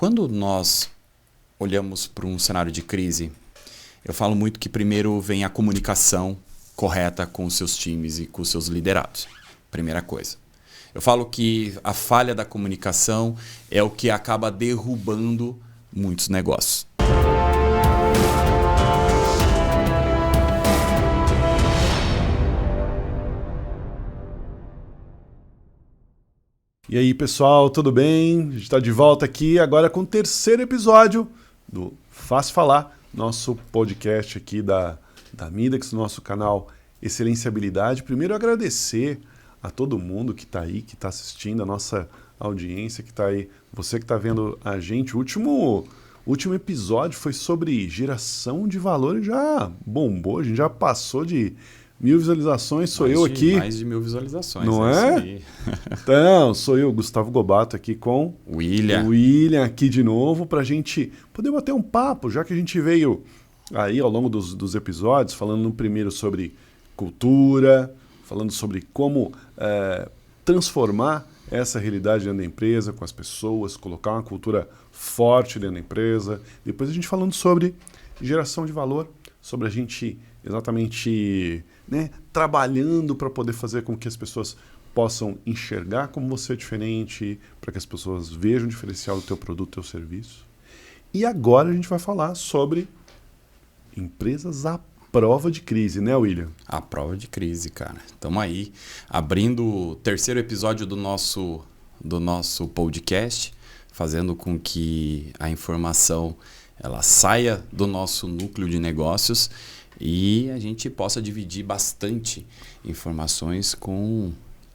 Quando nós olhamos para um cenário de crise, eu falo muito que primeiro vem a comunicação correta com os seus times e com os seus liderados. Primeira coisa. Eu falo que a falha da comunicação é o que acaba derrubando muitos negócios. E aí, pessoal, tudo bem? A gente está de volta aqui agora com o terceiro episódio do Fácil Falar, nosso podcast aqui da Midax, nosso canal Excelência-Habilidade. Primeiro, agradecer a todo mundo que está aí, que está assistindo, a nossa audiência que está aí, você que está vendo a gente. O último episódio foi sobre geração de valor e já bombou, a gente já passou de 1.000 visualizações, sou eu aqui. Mais de 1.000 visualizações. Não é? Então, sou eu, Gustavo Gobato, aqui com o William. Aqui de novo, para a gente poder bater um papo, já que a gente veio aí ao longo dos episódios, falando no primeiro sobre cultura, falando sobre como transformar essa realidade dentro da empresa, com as pessoas, colocar uma cultura forte dentro da empresa. Depois a gente falando sobre geração de valor, sobre a gente exatamente trabalhando para poder fazer com que as pessoas possam enxergar como você é diferente, para que as pessoas vejam o diferencial do teu produto, do teu serviço. E agora a gente vai falar sobre empresas à prova de crise, né, William? À prova de crise, cara. Estamos aí abrindo o terceiro episódio do nosso podcast, fazendo com que a informação ela saia do nosso núcleo de negócios e a gente possa dividir bastante informações com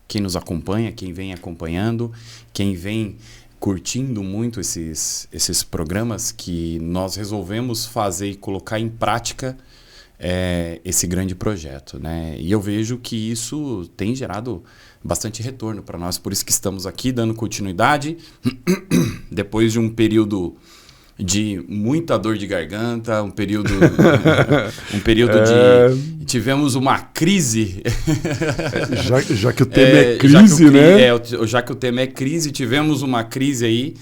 quem nos acompanha, quem vem acompanhando, quem vem curtindo muito esses programas que nós resolvemos fazer e colocar em prática esse grande projeto, né? E eu vejo que isso tem gerado bastante retorno para nós, por isso que estamos aqui dando continuidade depois de um período de muita dor de garganta, um período de... Tivemos uma crise. Já que o tema é crise, né? Já que o tema é crise, tivemos uma crise aí.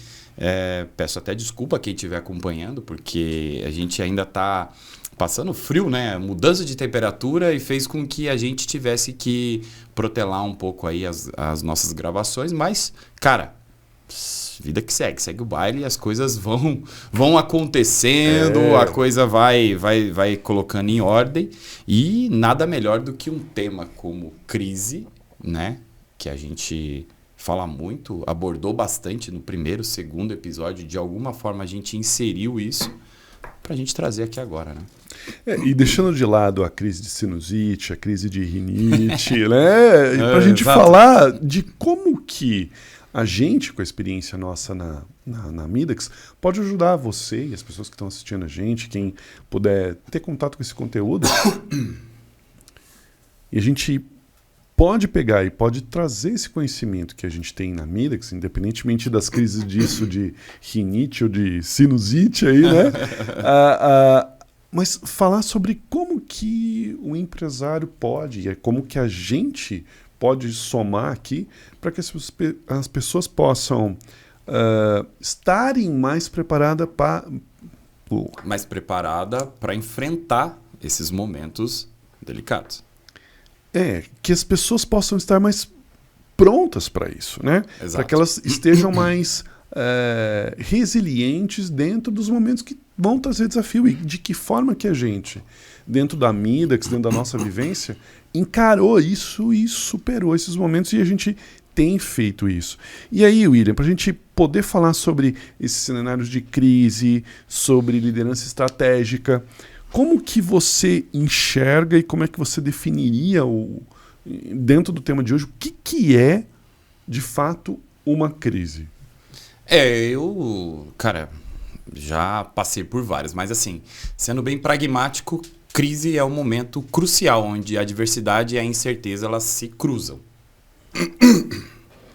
Peço até desculpa a quem estiver acompanhando, porque a gente ainda está passando frio, né? Mudança de temperatura e fez com que a gente tivesse que protelar um pouco aí as nossas gravações. Mas, cara... vida que segue o baile e as coisas vão acontecendo, a coisa vai colocando em ordem e nada melhor do que um tema como crise, né? Que a gente fala muito, abordou bastante no primeiro, segundo episódio, de alguma forma a gente inseriu isso pra gente trazer aqui agora, né? E deixando de lado a crise de sinusite, a crise de rinite, né? Pra gente falar de como que a gente, com a experiência nossa na Midax, pode ajudar você e as pessoas que estão assistindo a gente, quem puder ter contato com esse conteúdo. E a gente pode pegar e pode trazer esse conhecimento que a gente tem na Midax, independentemente das crises disso de rinite ou de sinusite aí, né? Mas falar sobre como que o empresário pode, como que a gente pode somar aqui para que as pessoas possam estarem mais preparadas para enfrentar esses momentos delicados. Que as pessoas possam estar mais prontas para isso, né? Para que elas estejam mais resilientes dentro dos momentos que vão trazer desafio. E de que forma que a gente, dentro da Midax, dentro da nossa vivência, encarou isso e superou esses momentos, e a gente tem feito isso. E aí, William, para a gente poder falar sobre esses cenários de crise, sobre liderança estratégica, como que você enxerga e como é que você definiria, dentro do tema de hoje, o que é, de fato, uma crise? Cara, já passei por várias, mas assim, sendo bem pragmático, crise é um momento crucial onde a adversidade e a incerteza elas se cruzam.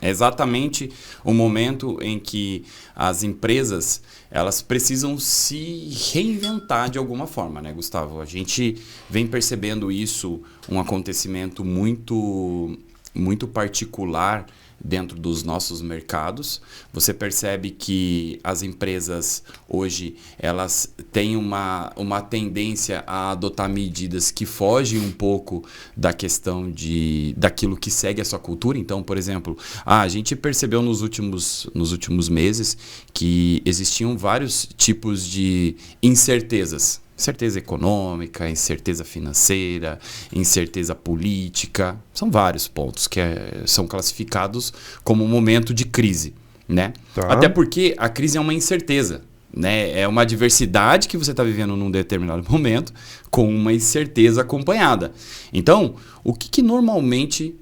É exatamente o momento em que as empresas elas precisam se reinventar de alguma forma, né, Gustavo? A gente vem percebendo isso, um acontecimento muito, muito particular dentro dos nossos mercados. Você percebe que as empresas hoje elas têm uma tendência a adotar medidas que fogem um pouco da questão daquilo que segue a sua cultura. Então, por exemplo, a gente percebeu nos últimos meses que existiam vários tipos de incertezas. Incerteza econômica, incerteza financeira, incerteza política. São vários pontos que são classificados como um momento de crise, né? Tá. Até porque a crise é uma incerteza, né? É uma adversidade que você está vivendo num determinado momento com uma incerteza acompanhada. Então, o que normalmente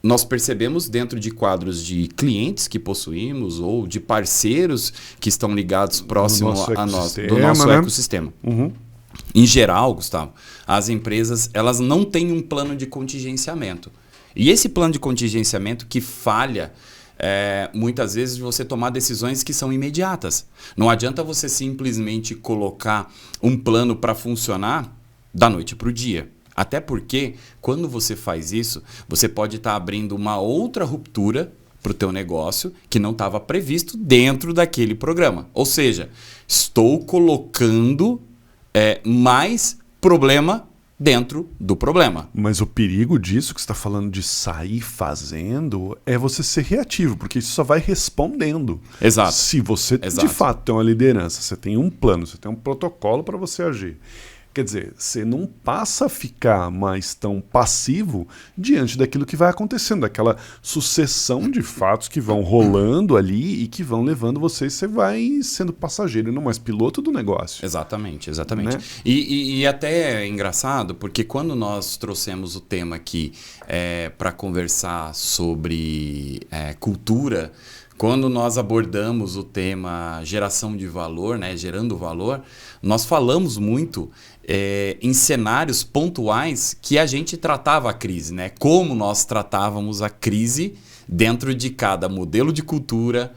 nós percebemos dentro de quadros de clientes que possuímos ou de parceiros que estão ligados próximo a nós, do nosso ecossistema. Uhum. Em geral, Gustavo, as empresas elas não têm um plano de contingenciamento. E esse plano de contingenciamento que falha muitas vezes de você tomar decisões que são imediatas. Não adianta você simplesmente colocar um plano para funcionar da noite para o dia. Até porque, quando você faz isso, você pode estar abrindo uma outra ruptura para o teu negócio que não estava previsto dentro daquele programa. Ou seja, estou colocando mais problema dentro do problema. Mas o perigo disso que você está falando de sair fazendo é você ser reativo, porque isso só vai respondendo. Exato. Se você de fato tem uma liderança, você tem um plano, você tem um protocolo para você agir. Quer dizer, você não passa a ficar mais tão passivo diante daquilo que vai acontecendo, daquela sucessão de fatos que vão rolando ali e que vão levando você vai sendo passageiro e não mais piloto do negócio. Exatamente. Né? E até é engraçado, porque quando nós trouxemos o tema aqui para conversar sobre cultura, quando nós abordamos o tema geração de valor, né, gerando valor, nós falamos muito em cenários pontuais que a gente tratava a crise, né? Como nós tratávamos a crise dentro de cada modelo de cultura,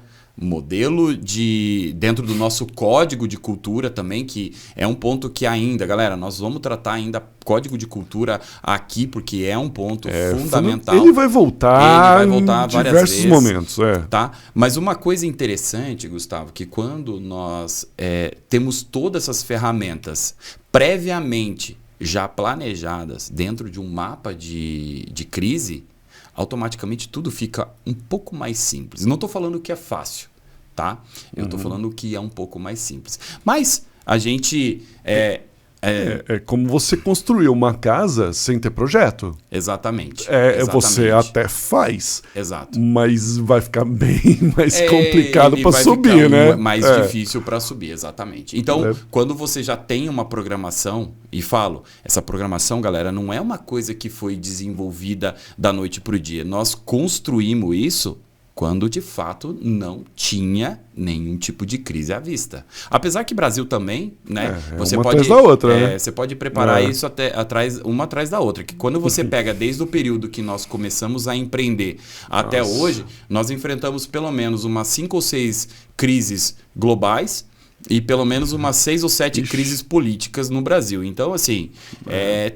dentro do nosso código de cultura também, que é um ponto que ainda, galera, nós vamos tratar ainda código de cultura aqui, porque é um ponto fundamental. Ele vai voltar em várias vezes, momentos. Tá? Mas uma coisa interessante, Gustavo, que quando nós temos todas essas ferramentas previamente já planejadas dentro de um mapa de crise, automaticamente tudo fica um pouco mais simples. Não estou falando que é fácil, tá? Eu estou falando que é um pouco mais simples. Mas a gente... É como você construir uma casa sem ter projeto. Exatamente. Você até faz. Exato. Mas vai ficar bem mais complicado para subir, né? Mais difícil para subir, exatamente. Então, quando você já tem uma programação, e falo, essa programação, galera, não é uma coisa que foi desenvolvida da noite para o dia. Nós construímos isso quando de fato não tinha nenhum tipo de crise à vista. Apesar que Brasil também, né? Você pode atrás da outra, né? Você pode preparar isso uma atrás da outra. Que quando você pega desde o período que nós começamos a empreender até hoje, nós enfrentamos pelo menos umas 5 ou 6 crises globais e pelo menos umas 6 ou 7 crises políticas no Brasil. Então, assim,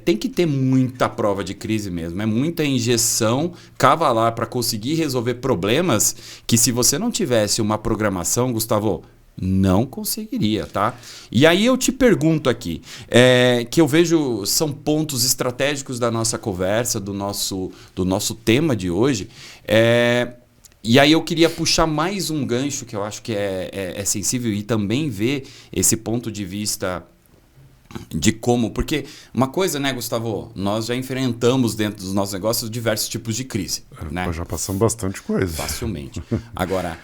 tem que ter muita prova de crise mesmo. É muita injeção cavalar para conseguir resolver problemas que, se você não tivesse uma programação, Gustavo, não conseguiria, tá? E aí eu te pergunto aqui, que eu vejo são pontos estratégicos da nossa conversa, do nosso tema de hoje. E aí eu queria puxar mais um gancho que eu acho que é sensível e também ver esse ponto de vista de como... Porque uma coisa, né, Gustavo? Nós já enfrentamos dentro dos nossos negócios diversos tipos de crise. Né? Já passamos bastante coisa. Facilmente. Agora,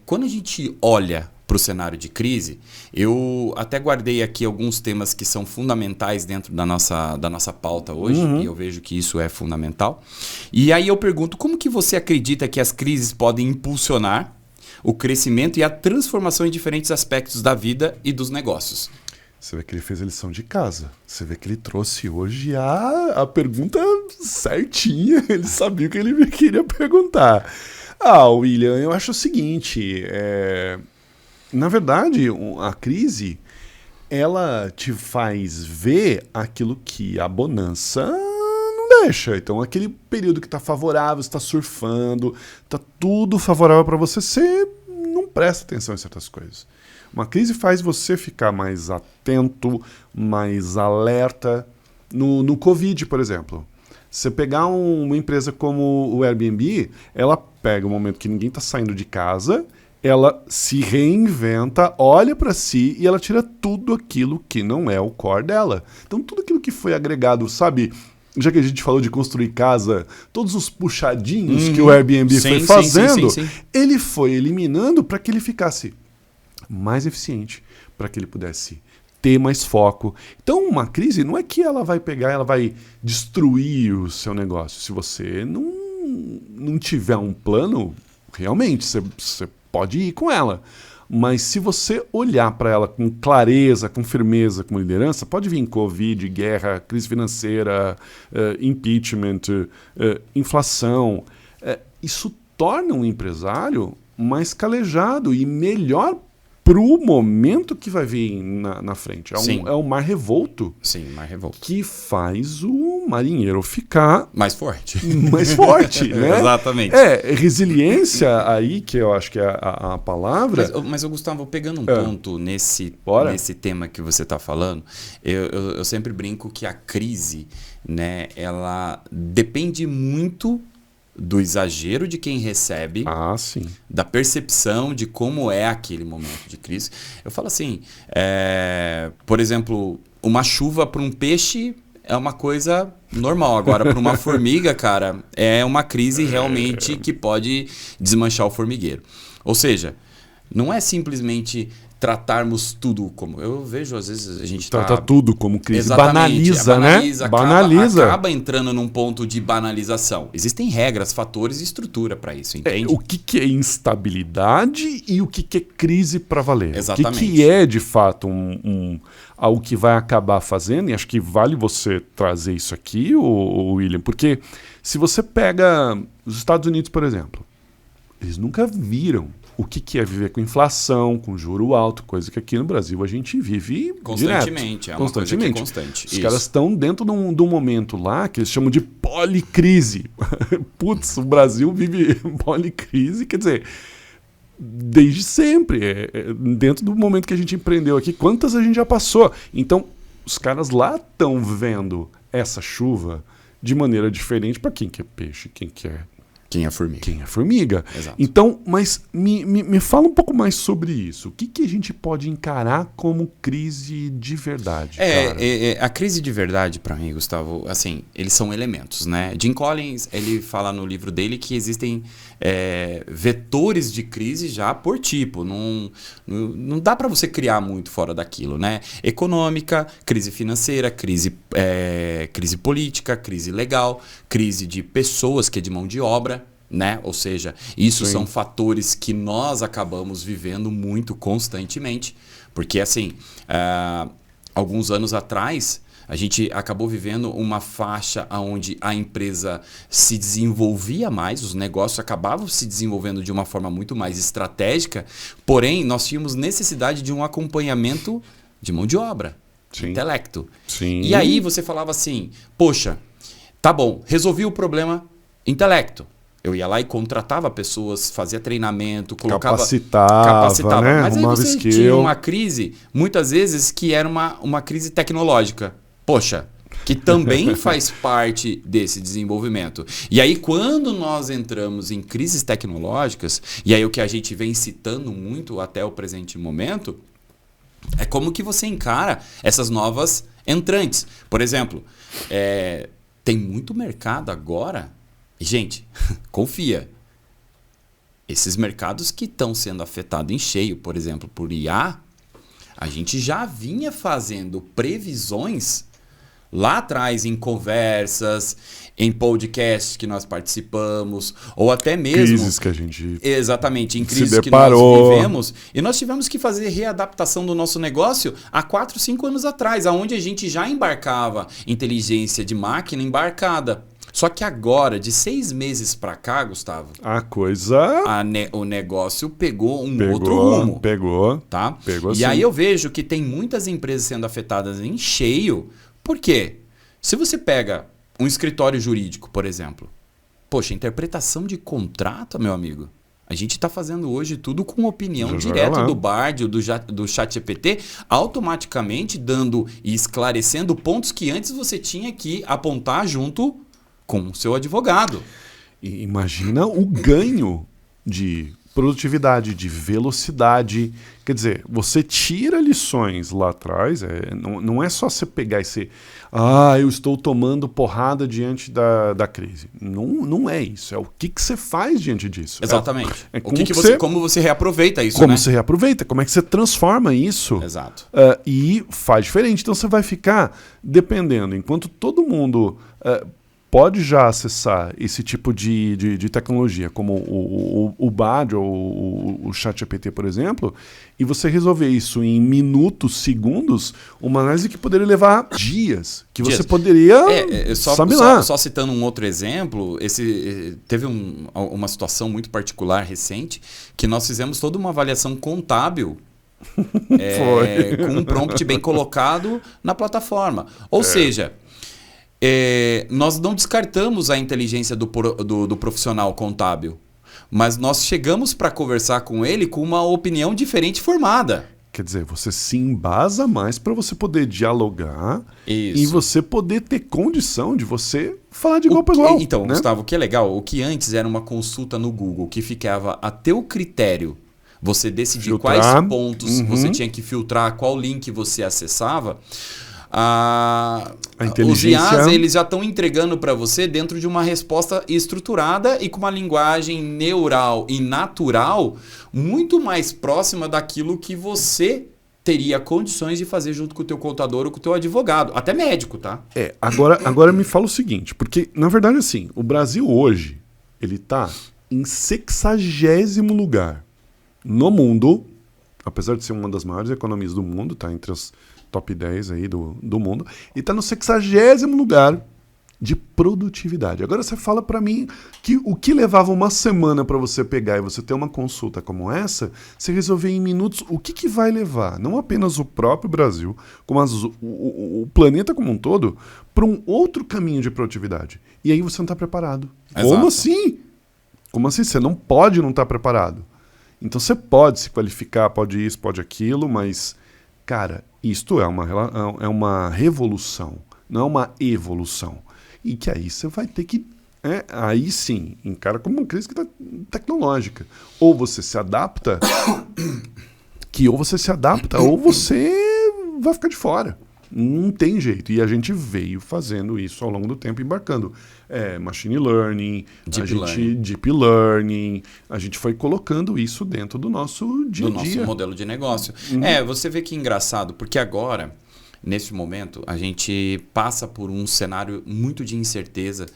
quando a gente olha para o cenário de crise, eu até guardei aqui alguns temas que são fundamentais dentro da nossa pauta hoje, e eu vejo que isso é fundamental. E aí eu pergunto, como que você acredita que as crises podem impulsionar o crescimento e a transformação em diferentes aspectos da vida e dos negócios? Você vê que ele fez a lição de casa. Você vê que ele trouxe hoje a pergunta certinha. Ele sabia o que ele queria perguntar. William, eu acho o seguinte... Na verdade, a crise, ela te faz ver aquilo que a bonança não não deixa. Então, aquele período que está favorável, você está surfando, está tudo favorável para você, você não presta atenção em certas coisas. Uma crise faz você ficar mais atento, mais alerta. No Covid, por exemplo, você pegar uma empresa como o Airbnb, ela pega o momento que ninguém está saindo de casa, ela se reinventa, olha para si e ela tira tudo aquilo que não é o core dela. Então, tudo aquilo que foi agregado, sabe? Já que a gente falou de construir casa, todos os puxadinhos que o Airbnb foi fazendo, ele foi eliminando para que ele ficasse mais eficiente, para que ele pudesse ter mais foco. Então, uma crise não é que ela vai pegar, ela vai destruir o seu negócio. Se você não tiver um plano, realmente, você pode ir com ela. Mas se você olhar para ela com clareza, com firmeza, com liderança, pode vir Covid, guerra, crise financeira, impeachment, inflação. Isso torna um empresário mais calejado e melhor para o momento que vai vir na frente. É um mar revolto. Sim, mar revolto. Que faz o marinheiro ficar mais forte. Mais forte, né? Exatamente. Resiliência aí, que eu acho que é a palavra. Mas eu, Gustavo, pegando um ponto nesse tema que você está falando, eu sempre brinco que a crise, né, ela depende muito do exagero de quem recebe, da percepção de como é aquele momento de crise. Eu falo assim, por exemplo, uma chuva para um peixe é uma coisa normal. Agora, para uma formiga, cara, é uma crise realmente que pode desmanchar o formigueiro. Ou seja, não é simplesmente tratarmos tudo como... Eu vejo, às vezes, a gente trata tudo como crise. Exatamente. Banaliza. Acaba entrando num ponto de banalização. Existem regras, fatores e estrutura para isso, entende? O que é instabilidade e o que é crise para valer. Exatamente. O que é, de fato, algo que vai acabar fazendo, e acho que vale você trazer isso aqui, William, porque se você pega os Estados Unidos, por exemplo, eles nunca viram o que é viver com inflação, com juro alto, coisa que aqui no Brasil a gente vive constantemente. Direto, é uma coisa que é constante. Os caras estão dentro de um momento lá que eles chamam de policrise. Putz, o Brasil vive policrise, quer dizer, desde sempre. Dentro do momento que a gente empreendeu aqui, quantas a gente já passou? Então, os caras lá estão vendo essa chuva de maneira diferente para quem quer peixe, quem é formiga. Exato. Então, mas me fala um pouco mais sobre isso. O que a gente pode encarar como crise de verdade? A crise de verdade, para mim, Gustavo, assim, eles são elementos, né? Jim Collins, ele fala no livro dele que existem vetores de crise já por tipo. Não dá para você criar muito fora daquilo, né? Econômica, crise financeira, crise política, crise legal, crise de pessoas, que é de mão de obra, né? Ou seja, isso são fatores que nós acabamos vivendo muito constantemente, porque assim, alguns anos atrás a gente acabou vivendo uma faixa onde a empresa se desenvolvia mais, os negócios acabavam se desenvolvendo de uma forma muito mais estratégica, porém nós tínhamos necessidade de um acompanhamento de mão de obra, de intelecto. E aí você falava assim, poxa, tá bom, resolvi o problema intelecto. Eu ia lá e contratava pessoas, fazia treinamento, capacitava, né? Mas aí você tinha uma crise, muitas vezes, que era uma crise tecnológica. Poxa, que também faz parte desse desenvolvimento. E aí, quando nós entramos em crises tecnológicas, e aí o que a gente vem citando muito até o presente momento, é como que você encara essas novas entrantes. Por exemplo, tem muito mercado agora. Gente, confia. Esses mercados que estão sendo afetados em cheio, por exemplo, por IA, a gente já vinha fazendo previsões lá atrás em conversas, em podcasts que nós participamos, ou até mesmo... Crises que a gente... Exatamente, em crises que nós vivemos. E nós tivemos que fazer readaptação do nosso negócio há 4, 5 anos atrás, onde a gente já embarcava inteligência de máquina embarcada. Só que agora, de 6 meses para cá, Gustavo... o negócio pegou outro rumo. Tá? E aí eu vejo que tem muitas empresas sendo afetadas em cheio. Por quê? Se você pega um escritório jurídico, por exemplo. Poxa, interpretação de contrato, meu amigo. A gente está fazendo hoje tudo com opinião direta do Bard, do ChatGPT, automaticamente dando e esclarecendo pontos que antes você tinha que apontar junto com o seu advogado. E imagina o ganho de produtividade, de velocidade. Quer dizer, você tira lições lá atrás, não é só você pegar e ser eu estou tomando porrada diante da crise. Não é isso. É o que você faz diante disso. Exatamente. Como você reaproveita isso, como você reaproveita, como é que você transforma isso. Exato. E faz diferente. Então você vai ficar dependendo, enquanto todo mundo pode já acessar esse tipo de tecnologia, como o Bard ou o ChatGPT, por exemplo, e você resolver isso em minutos, segundos, uma análise que poderia levar dias, que você poderia, só citando um outro exemplo, teve uma situação muito particular recente, que nós fizemos toda uma avaliação contábil com um prompt bem colocado na plataforma. Ou seja... nós não descartamos a inteligência do profissional contábil, mas nós chegamos para conversar com ele com uma opinião diferente formada. Quer dizer, você se embasa mais para você poder dialogar e você poder ter condição de você falar de igual para igual. Então, né? Gustavo, o que é legal, o que antes era uma consulta no Google, que ficava a teu critério, você decidir filtrar, quais pontos você tinha que filtrar, qual link você acessava... Os IAs eles já estão entregando para você dentro de uma resposta estruturada e com uma linguagem neural e natural muito mais próxima daquilo que você teria condições de fazer junto com o teu contador ou com o teu advogado, até médico, tá? Agora me fala o seguinte, porque na verdade assim, o Brasil hoje ele está em 60º lugar no mundo, apesar de ser uma das maiores economias do mundo, está entre as top 10 aí do mundo, e está no 60º lugar de produtividade. Agora você fala para mim que o que levava uma semana para você pegar e você ter uma consulta como essa, você resolver em minutos, o que vai levar, não apenas o próprio Brasil, como o planeta como um todo, para um outro caminho de produtividade. E aí você não está preparado. Exato. Como assim? Como assim? Você não pode não estar preparado. Então você pode se qualificar, pode isso, pode aquilo, mas, cara, isto é uma revolução, não é uma evolução. E que aí você vai ter que, aí sim, encara como uma crise tecnológica. Ou você se adapta, ou você vai ficar de fora. Não tem jeito. E a gente veio fazendo isso ao longo do tempo, embarcando. Machine learning, deep learning, a gente foi colocando isso dentro do nosso dia a dia. Do nosso modelo de negócio. Você vê que é engraçado, porque agora, nesse momento, a gente passa por um cenário muito de incerteza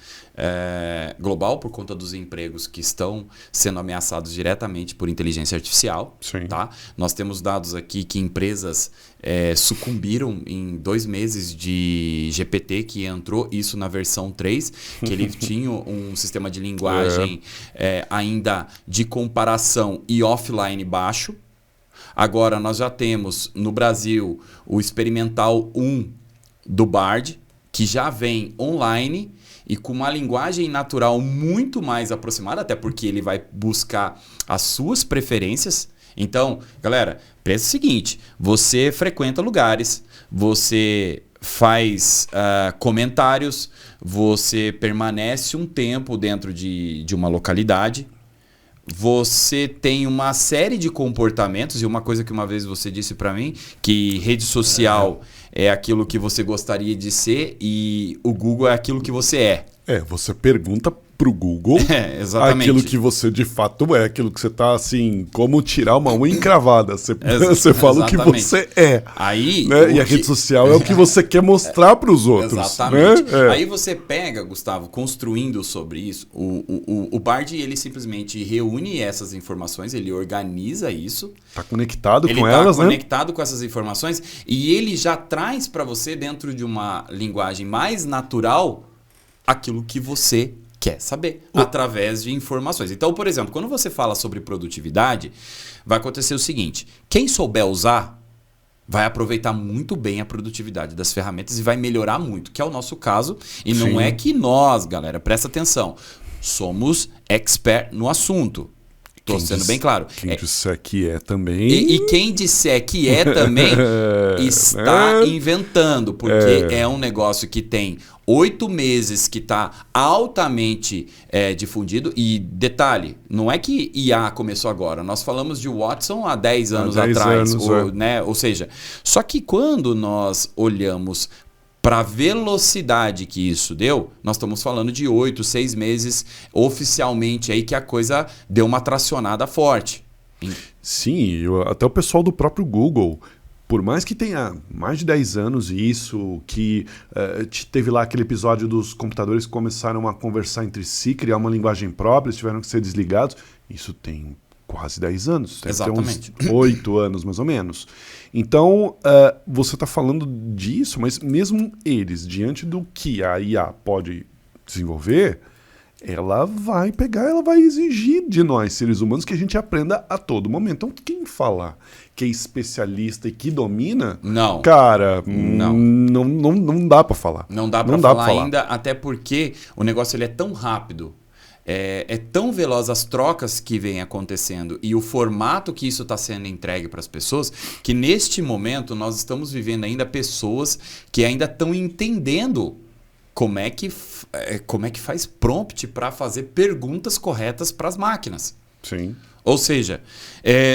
global por conta dos empregos que estão sendo ameaçados diretamente por inteligência artificial. Sim. Tá? Nós temos dados aqui que empresas sucumbiram em 2 meses de GPT, que entrou isso na versão 3, que ele tinha um sistema de linguagem ainda de comparação e offline baixo. Agora nós já temos no Brasil o experimental 1 do Bard, que já vem online e com uma linguagem natural muito mais aproximada, até porque ele vai buscar as suas preferências. Então, galera, pensa o seguinte, você frequenta lugares, você faz comentários, você permanece um tempo dentro de uma localidade, você tem uma série de comportamentos, e uma coisa que uma vez você disse para mim, que rede social é aquilo que você gostaria de ser e o Google é aquilo que você é. Você pergunta pro Google exatamente. Aquilo que você de fato é, aquilo que você tá assim, como tirar uma unha encravada. Você fala o que você é. Aí, né? E a rede social é o que você quer mostrar para os outros. Exatamente. Né? Aí você pega, Gustavo, construindo sobre isso, o Bard, ele simplesmente reúne essas informações, ele organiza isso. Tá conectado com elas, né? Ele tá conectado com essas informações e ele já traz para você, dentro de uma linguagem mais natural, aquilo que você quer saber, através de informações. Então, por exemplo, quando você fala sobre produtividade, vai acontecer o seguinte, quem souber usar, vai aproveitar muito bem a produtividade das ferramentas e vai melhorar muito, que é o nosso caso. E Sim. não é que nós, galera, presta atenção, somos expert no assunto. Estou sendo bem claro. Quem disser que é também... E quem disser que é também está inventando, porque é um negócio que tem 8 meses que está altamente difundido. E detalhe, não é que IA começou agora. Nós falamos de Watson há 10 anos atrás. Ou seja, só que quando nós olhamos para a velocidade que isso deu, nós estamos falando de 8, 6 meses oficialmente aí que a coisa deu uma tracionada forte. Sim, até o pessoal do próprio Google, por mais que tenha mais de 10 anos isso, que teve lá aquele episódio dos computadores que começaram a conversar entre si, criar uma linguagem própria, eles tiveram que ser desligados, isso tem quase 10 anos, deve Exatamente. ter uns 8 anos mais ou menos. Então, você está falando disso, mas mesmo eles, diante do que a IA pode desenvolver, ela vai exigir de nós, seres humanos, que a gente aprenda a todo momento. Então, quem falar que é especialista e que domina, não, cara, não dá para falar. Não dá para falar ainda, até porque o negócio ele é tão rápido. É tão veloz as trocas que vêm acontecendo e o formato que isso está sendo entregue para as pessoas, que neste momento nós estamos vivendo ainda pessoas que ainda estão entendendo como é que faz prompt para fazer perguntas corretas para as máquinas. Sim. Ou seja,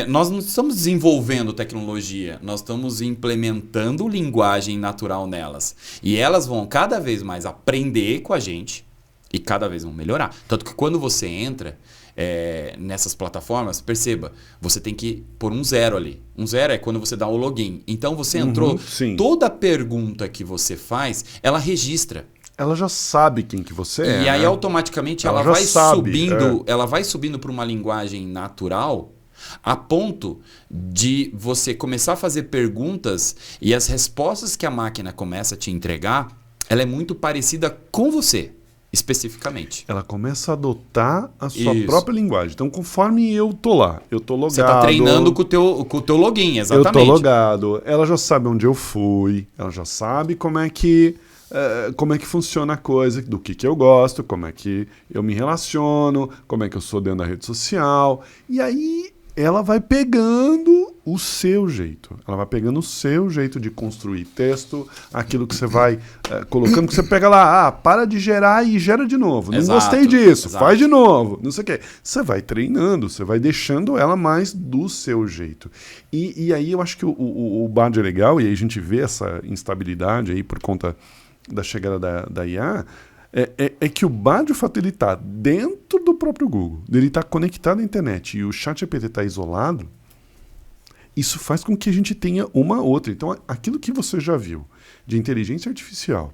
nós não estamos desenvolvendo tecnologia, nós estamos implementando linguagem natural nelas. E elas vão cada vez mais aprender com a gente e cada vez vão melhorar. Tanto que quando você entra nessas plataformas, perceba, você tem que pôr um 0 ali. Um 0 é quando você dá o login. Então você entrou, toda pergunta que você faz, ela registra. Ela já sabe quem que você é. E aí automaticamente ela vai subindo para uma linguagem natural a ponto de você começar a fazer perguntas e as respostas que a máquina começa a te entregar, ela é muito parecida com você. Especificamente. Ela começa a adotar a sua própria linguagem. Então, conforme eu tô lá, eu tô logado. Você tá treinando com o teu login, exatamente. Eu tô logado. Ela já sabe onde eu fui. Ela já sabe como é que funciona a coisa, do que eu gosto, como é que eu me relaciono, como é que eu sou dentro da rede social. E aí ela vai pegando o seu jeito. Ela vai pegando o seu jeito de construir texto, aquilo que você vai colocando, que você pega lá, para de gerar e gera de novo. Não gostei disso, faz de novo, não sei o quê. Você vai treinando, você vai deixando ela mais do seu jeito. E aí eu acho que o Bard é legal, e aí a gente vê essa instabilidade aí por conta da chegada da IA, é que o Bard, o fato de ele estar dentro do próprio Google, dele estar conectado à internet e o ChatGPT está isolado, isso faz com que a gente tenha uma outra. Então, aquilo que você já viu de inteligência artificial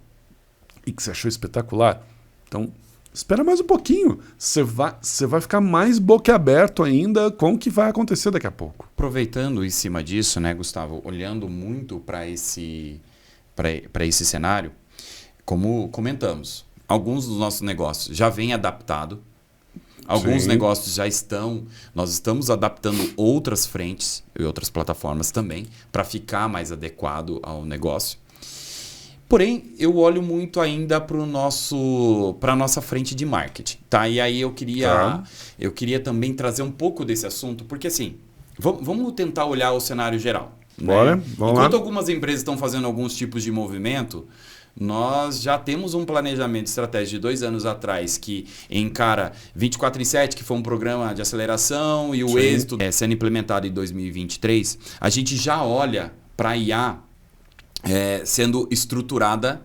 e que você achou espetacular, então, espera mais um pouquinho. Você vai ficar mais boquiaberto ainda com o que vai acontecer daqui a pouco. Aproveitando em cima disso, né, Gustavo, olhando muito para esse cenário, como comentamos, alguns dos nossos negócios já vêm adaptado, alguns negócios já nós estamos adaptando outras frentes e outras plataformas também para ficar mais adequado ao negócio. Porém, eu olho muito ainda para a nossa frente de marketing, tá? E aí eu queria também trazer um pouco desse assunto, porque assim, vamos tentar olhar o cenário geral. Bora, né? Vamos Enquanto lá. Algumas empresas estão fazendo alguns tipos de movimento, nós já temos um planejamento estratégico de 2 anos atrás que encara 24/7, que foi um programa de aceleração, e o êxito sendo implementado em 2023. A gente já olha para a IA sendo estruturada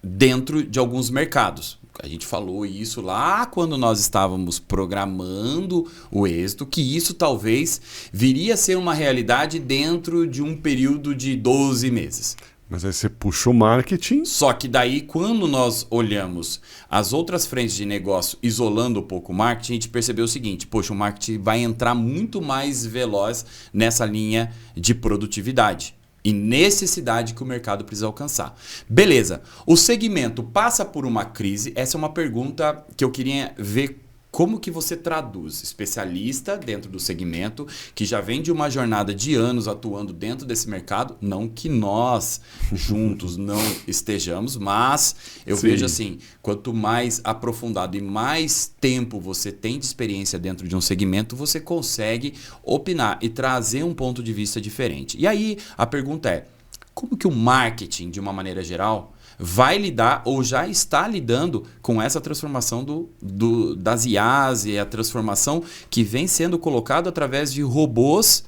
dentro de alguns mercados. A gente falou isso lá quando nós estávamos programando o êxito, que isso talvez viria a ser uma realidade dentro de um período de 12 meses. Mas aí você puxa o marketing. Só que daí, quando nós olhamos as outras frentes de negócio, isolando um pouco o marketing, a gente percebeu o seguinte: poxa, o marketing vai entrar muito mais veloz nessa linha de produtividade e necessidade que o mercado precisa alcançar. Beleza, o segmento passa por uma crise? Essa é uma pergunta que eu queria ver Como que você traduz especialista dentro do segmento, que já vem de uma jornada de anos atuando dentro desse mercado, não que nós juntos não estejamos, mas eu vejo assim, quanto mais aprofundado e mais tempo você tem de experiência dentro de um segmento, você consegue opinar e trazer um ponto de vista diferente. E aí a pergunta é, como que o marketing, de uma maneira geral, vai lidar ou já está lidando com essa transformação das IAs e a transformação que vem sendo colocada através de robôs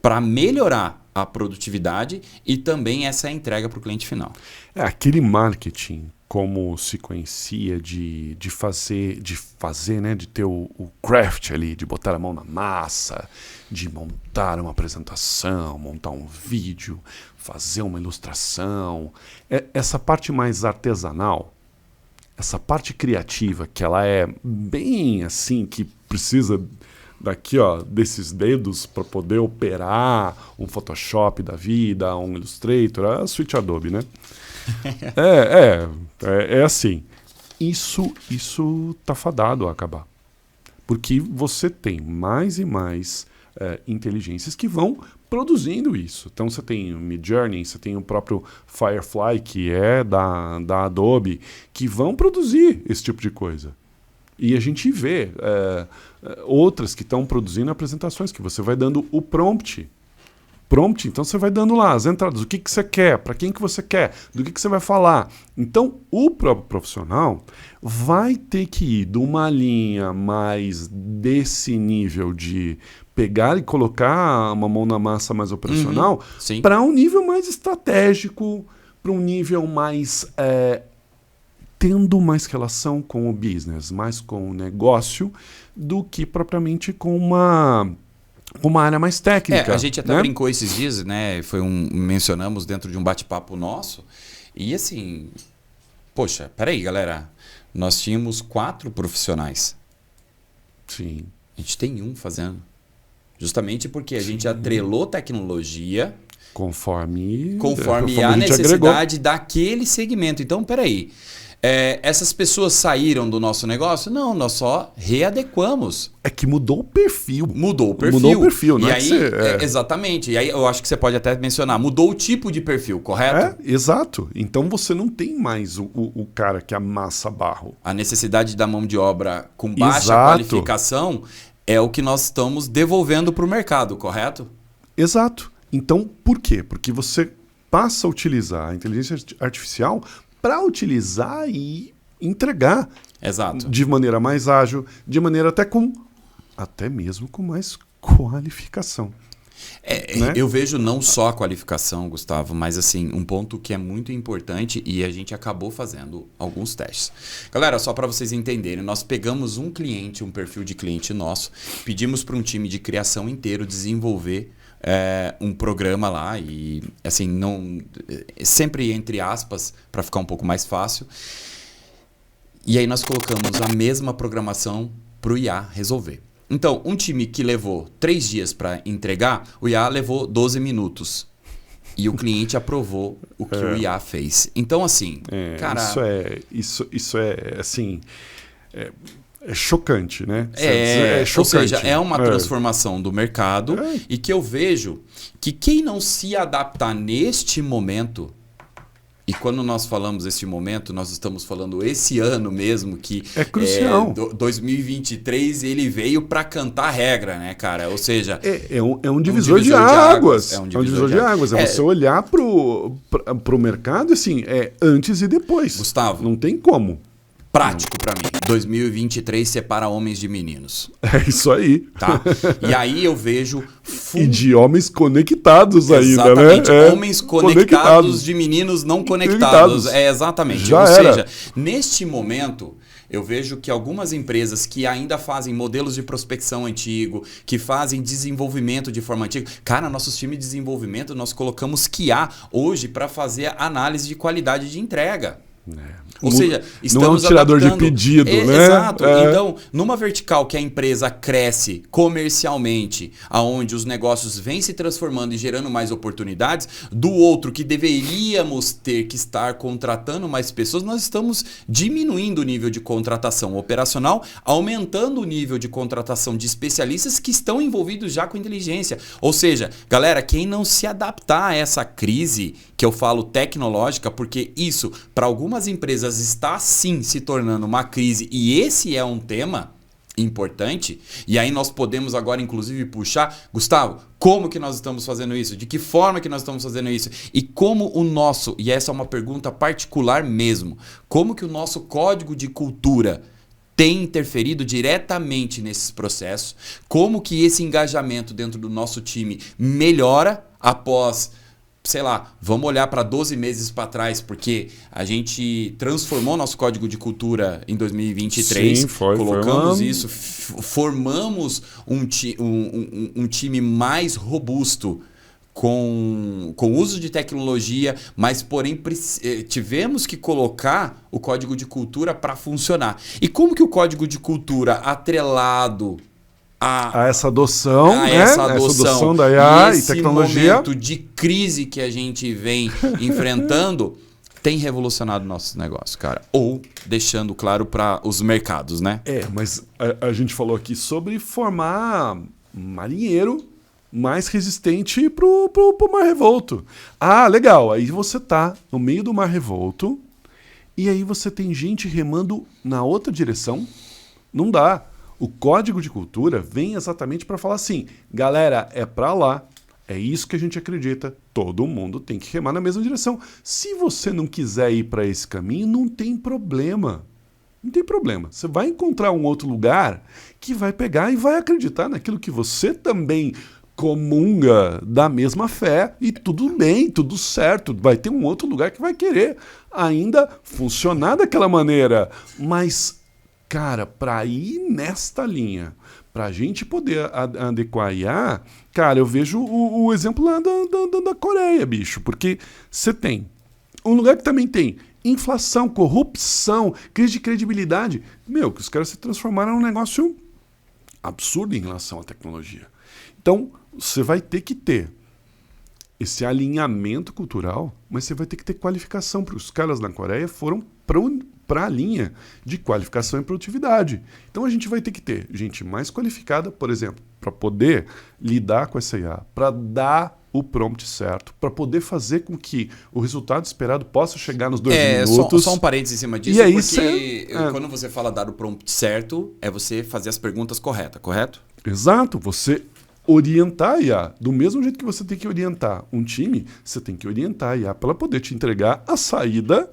para melhorar a produtividade e também essa entrega para o cliente final? Aquele marketing, como se conhecia, de fazer, né, de ter o craft ali, de botar a mão na massa, de montar uma apresentação, montar um vídeo, fazer uma ilustração. Essa parte mais artesanal, essa parte criativa, que ela é bem assim, que precisa daqui, ó, desses dedos para poder operar um Photoshop da vida, um Illustrator, a suite Adobe, né? É assim. Isso tá fadado a acabar. Porque você tem mais e mais inteligências que vão produzindo isso. Então você tem o Midjourney, você tem o próprio Firefly, que é da Adobe, que vão produzir esse tipo de coisa. E a gente vê outras que estão produzindo apresentações, que você vai dando o prompt. Então você vai dando lá as entradas, o que você quer, para quem que você quer, do que você vai falar. Então o próprio profissional vai ter que ir de uma linha mais desse nível de pegar e colocar uma mão na massa mais operacional para um nível mais estratégico, para um nível mais tendo mais relação com o business, mais com o negócio, do que propriamente com uma área mais técnica. A gente até brincou esses dias, né? Mencionamos dentro de um bate-papo nosso. E assim, poxa, peraí, galera. Nós tínhamos 4 profissionais. Sim. A gente tem um fazendo. Justamente porque a gente atrelou tecnologia conforme a necessidade daquele segmento. Então, peraí. Essas pessoas saíram do nosso negócio? Não, nós só readequamos. É que mudou o perfil. Mudou o perfil, não e é aí, exatamente. E aí eu acho que você pode até mencionar, mudou o tipo de perfil, correto? Exato. Então você não tem mais o cara que amassa barro. A necessidade da mão de obra com baixa qualificação é o que nós estamos devolvendo para o mercado, correto? Exato. Então, por quê? Porque você passa a utilizar a inteligência artificial para utilizar e entregar. Exato. De maneira mais ágil, de maneira até mesmo com mais qualificação. Né? Eu vejo não só a qualificação, Gustavo, mas assim, um ponto que é muito importante e a gente acabou fazendo alguns testes. Galera, só para vocês entenderem, nós pegamos um perfil de cliente nosso, pedimos para um time de criação inteiro desenvolver um programa lá e assim, não sempre entre aspas, para ficar um pouco mais fácil. E aí nós colocamos a mesma programação para o IA resolver. Então, um time que levou 3 dias para entregar, o IA levou 12 minutos. E o cliente aprovou o que o IA fez. Então, assim, cara... Isso é assim... É chocante, né? Chocante. Ou seja, é uma transformação do mercado e que eu vejo que quem não se adaptar neste momento, e quando nós falamos este momento, nós estamos falando esse ano mesmo, que é crucial. 2023 ele veio para cantar regra, né, cara? Ou seja... É um divisor de águas. É um divisor de águas. É você olhar pro mercado, assim, antes e depois. Gustavo. Não tem como. Prático para mim. 2023 separa homens de meninos. É isso aí. Tá? E aí eu vejo... E de homens conectados ainda, exatamente, né? Homens conectados de meninos não conectados. Exatamente. Já seja, neste momento... Eu vejo que algumas empresas que ainda fazem modelos de prospecção antigo, que fazem desenvolvimento de forma antiga... Cara, nossos times de desenvolvimento, nós colocamos QA hoje para fazer análise de qualidade de entrega. Ou seja, não é um tirador de pedido, né? Exato. Então, numa vertical que a empresa cresce comercialmente, aonde os negócios vêm se transformando e gerando mais oportunidades, do outro que deveríamos ter que estar contratando mais pessoas, nós estamos diminuindo o nível de contratação operacional, aumentando o nível de contratação de especialistas que estão envolvidos já com inteligência. Ou seja, galera, quem não se adaptar a essa crise, que eu falo tecnológica, porque isso, para algumas empresas, está sim se tornando uma crise, e esse é um tema importante, e aí nós podemos agora inclusive puxar, Gustavo, como que nós estamos fazendo isso? De que forma que nós estamos fazendo isso? E como o nosso, e essa é uma pergunta particular mesmo, como que o nosso código de cultura tem interferido diretamente nesses processos, como que esse engajamento dentro do nosso time melhora após, sei lá, vamos olhar para 12 meses para trás, porque a gente transformou nosso código de cultura em 2023. Sim, colocamos isso, formamos um time mais robusto com uso de tecnologia, mas porém tivemos que colocar o código de cultura para funcionar. E como que o código de cultura atrelado a essa adoção, essa adoção da IA e tecnologia, esse momento de crise que a gente vem enfrentando, tem revolucionado nossos negócios, cara. Ou deixando claro para os mercados, né? Mas a gente falou aqui sobre formar marinheiro mais resistente pro mar revolto. Ah, legal. Aí você tá no meio do mar revolto e aí você tem gente remando na outra direção. Não dá. O código de cultura vem exatamente para falar assim, galera, é para lá, é isso que a gente acredita, todo mundo tem que remar na mesma direção. Se você não quiser ir para esse caminho, não tem problema. Não tem problema. Você vai encontrar um outro lugar que vai pegar e vai acreditar naquilo que você também comunga da mesma fé e tudo bem, tudo certo. Vai ter um outro lugar que vai querer ainda funcionar daquela maneira, mas cara, para ir nesta linha, para a gente poder adequar a IA, cara, eu vejo o exemplo lá da Coreia, bicho, porque você tem um lugar que também tem inflação, corrupção, crise de credibilidade. Meu, que os caras se transformaram num negócio absurdo em relação à tecnologia. Então, você vai ter que ter esse alinhamento cultural, mas você vai ter que ter qualificação, porque os caras na Coreia foram para a linha de qualificação e produtividade. Então a gente vai ter que ter gente mais qualificada, por exemplo, para poder lidar com essa IA, para dar o prompt certo, para poder fazer com que o resultado esperado possa chegar nos 2 minutos. Só um parênteses em cima disso, e aí porque quando você fala dar o prompt certo, é você fazer as perguntas corretas, correto? Exato, você orientar a IA. Do mesmo jeito que você tem que orientar um time, você tem que orientar a IA para ela poder te entregar a saída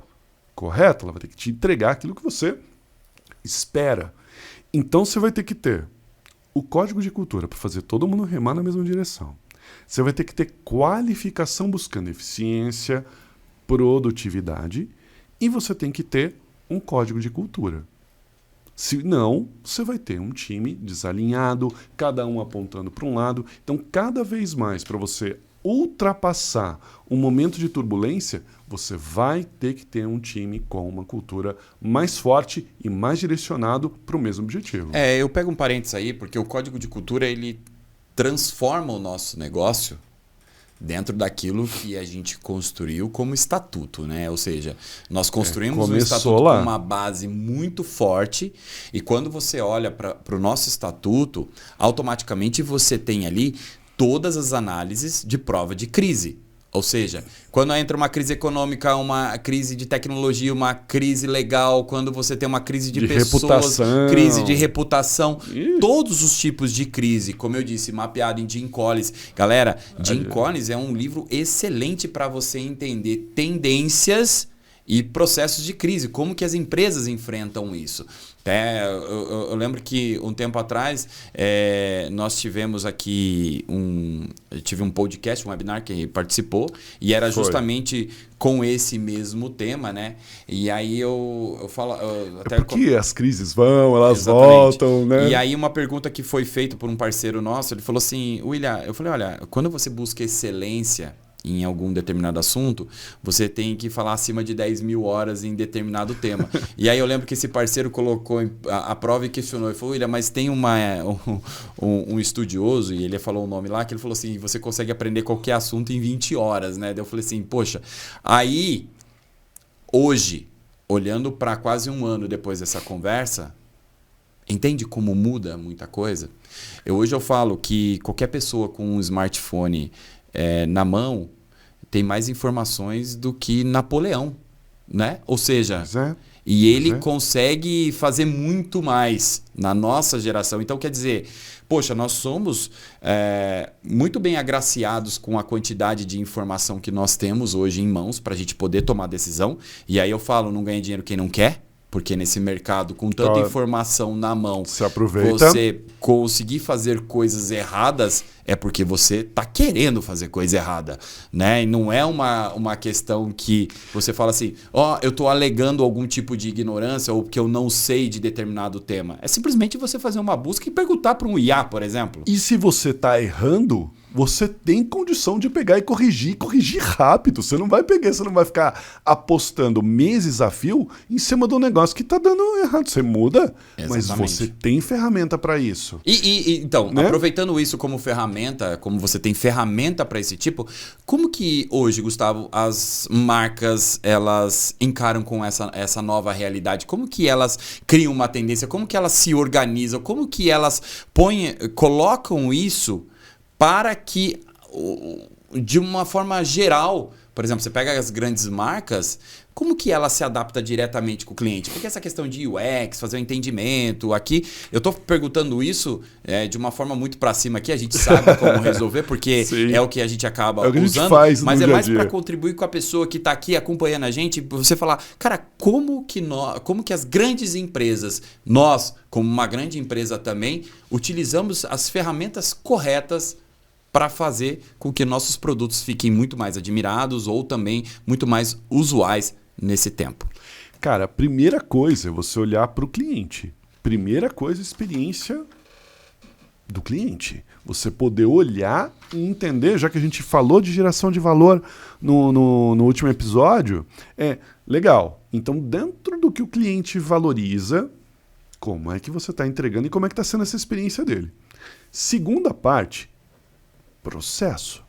correta, ela vai ter que te entregar aquilo que você espera. Então você vai ter que ter o código de cultura para fazer todo mundo remar na mesma direção. Você vai ter que ter qualificação buscando eficiência, produtividade, e você tem que ter um código de cultura. Senão, você vai ter um time desalinhado, cada um apontando para um lado. Então, cada vez mais, para você ultrapassar um momento de turbulência, você vai ter que ter um time com uma cultura mais forte e mais direcionado para o mesmo objetivo. Eu pego um parênteses aí, porque o código de cultura ele transforma o nosso negócio dentro daquilo que a gente construiu como estatuto, né? Ou seja, nós construímos um estatuto com uma base muito forte, e quando você olha para o nosso estatuto, automaticamente você tem ali todas as análises de prova de crise. Ou seja, quando entra uma crise econômica, uma crise de tecnologia, uma crise legal, quando você tem uma crise de pessoas, reputação. Crise de reputação, todos os tipos de crise, como eu disse, mapeado em Jim Collins. Galera, Jim Collins é um livro excelente para você entender tendências e processos de crise, como que as empresas enfrentam isso. Eu lembro que um tempo atrás nós tivemos aqui tive um podcast, um webinar que participou, e era justamente com esse mesmo tema, né? E aí eu falo... porque as crises vão, elas voltam, né? E aí uma pergunta que foi feita por um parceiro nosso, ele falou assim, William, eu falei, olha, quando você busca excelência em algum determinado assunto, você tem que falar acima de 10 mil horas em determinado tema. E aí eu lembro que esse parceiro colocou a prova e questionou. Ele falou, William, mas tem um estudioso, e ele falou o nome lá, que ele falou assim, você consegue aprender qualquer assunto em 20 horas, né? Daí eu falei assim, poxa, aí, hoje, olhando para quase um ano depois dessa conversa, entende como muda muita coisa? Hoje eu falo que qualquer pessoa com um smartphone na mão tem mais informações do que Napoleão, né? Ou seja, e ele consegue fazer muito mais na nossa geração. Então, quer dizer, poxa, nós somos muito bem agraciados com a quantidade de informação que nós temos hoje em mãos para a gente poder tomar decisão. E aí eu falo, não ganha dinheiro quem não quer. Porque nesse mercado, com tanta informação na mão, se aproveita. Você conseguir fazer coisas erradas é porque você está querendo fazer coisa errada, né? E não é uma questão que você fala assim, eu estou alegando algum tipo de ignorância ou que eu não sei de determinado tema. É simplesmente você fazer uma busca e perguntar para um IA, por exemplo. E se você está errando, você tem condição de pegar e corrigir rápido. Você não vai ficar apostando meses a fio em cima do negócio que está dando errado. Você muda, mas você tem ferramenta para isso. Então, né? Aproveitando isso como ferramenta, como você tem ferramenta para esse tipo, como que hoje, Gustavo, as marcas elas encaram com essa nova realidade? Como que elas criam uma tendência? Como que elas se organizam? Como que elas colocam isso para que, de uma forma geral, por exemplo, você pega as grandes marcas, como que ela se adapta diretamente com o cliente? Porque essa questão de UX, fazer o entendimento, aqui, eu estou perguntando isso de uma forma muito para cima aqui, a gente sabe como resolver, porque é o que a gente acaba usando, a gente faz mas é mais para contribuir com a pessoa que está aqui acompanhando a gente, você falar, cara, como que as grandes empresas, nós, como uma grande empresa também, utilizamos as ferramentas corretas para fazer com que nossos produtos fiquem muito mais admirados ou também muito mais usuais nesse tempo? Cara, a primeira coisa é você olhar para o cliente. Primeira coisa, experiência do cliente. Você poder olhar e entender, já que a gente falou de geração de valor no último episódio, legal. Então, dentro do que o cliente valoriza, como é que você está entregando e como é que está sendo essa experiência dele? Segunda parte, processo.